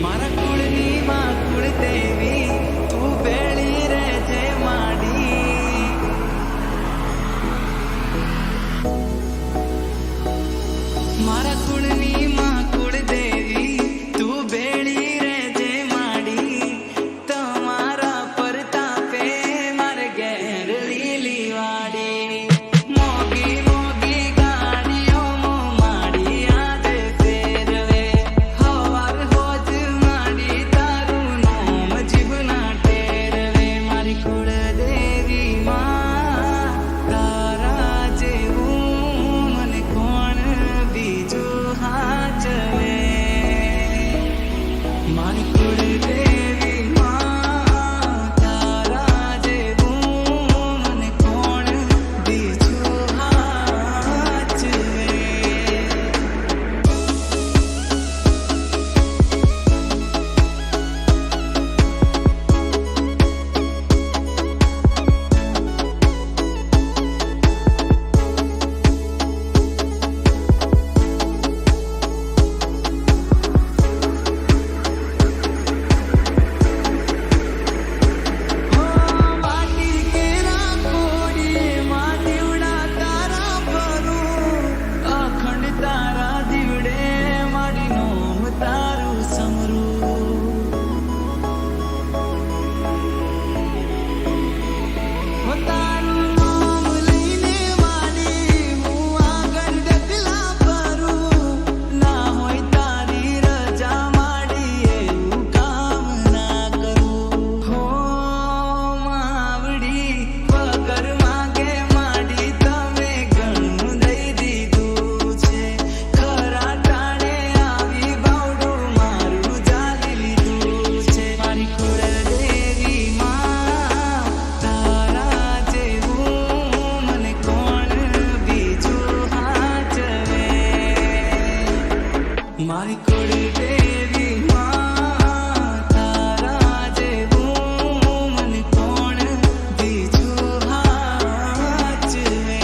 મારા કુળની માં કુળ દેવી તું બેળી રહેજે માડી મારા કુળની માં કુળ દેવી તું બેળી રહેજે માડી તમારા પરતાપે મારે ઘેર લીલી વાડી મોગી મોગી ગાડીઓ માડી આજે ફેરવે હવાર હોજ માડી તારું નામ જીવના ટેરવે મારી કુળ દેવી માં તારા જેવું મને કોણ બીજું હાચવે મારી કુળ દેવી માં તારા જેવું મને કોણ બીજું હાચવે માટી કેરા કોડીએ માં દીવડા તારા ભરું અખંડ તારા દીવડે મારી નોમ તારું સમરું તારું નામ લઈને વાડી હું આગળ ડગલા ભરું ના હોય તારી રજા માડી એવું કામ ના કરું હો માવડી વગર માગે માડી તમે ઘણું દઈ દીધું છે ખરા ટાણે આવી બાવડું મારું જાલી લીધું છે મારી કુળ દેવી માં તારા જેવું મને કોણ બીજું હાચવે મારી કુળ દેવી માં તારા જેવું મને કોણ બીજું હાચવે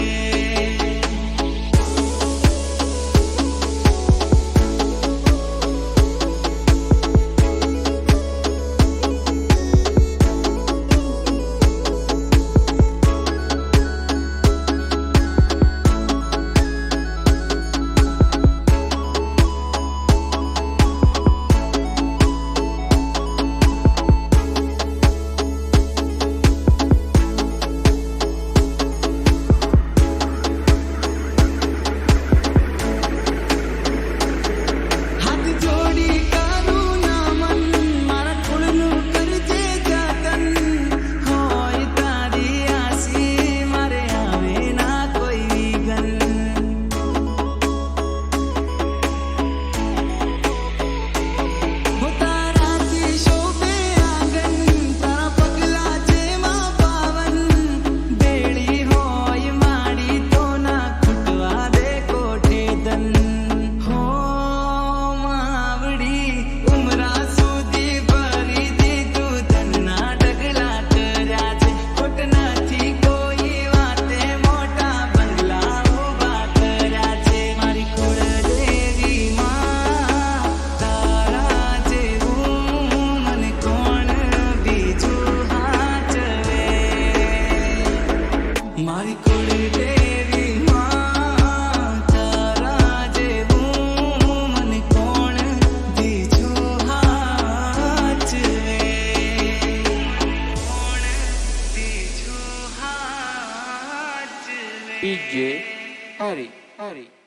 હાથ જોડી કરું નમન મારા કુળનું કરજે જતન હોય તારી આસી મારે આવે ના કોઈ વિઘન હો તારાથી શોભે આંગન તારા પગલા જેમાં પાવન બેળી હોય માડી તો ના ખૂટવા દે કોઠે ધન હો માવડી ઉમરા સુધી ભરી દીધું ધનના ડગલા કર્યા છે ખોટ નથી કોઈ વાતે મોટા બંગલા ઊભા કર્યા છે મારી કુળ દેવી માં તારા જેવું મને કોણ બીજું હાચવે મારી કુળ દેવી માં તારા જેવું મને કોણ બીજું હાચવે કોણ બીજું હાચવે DJ Hari.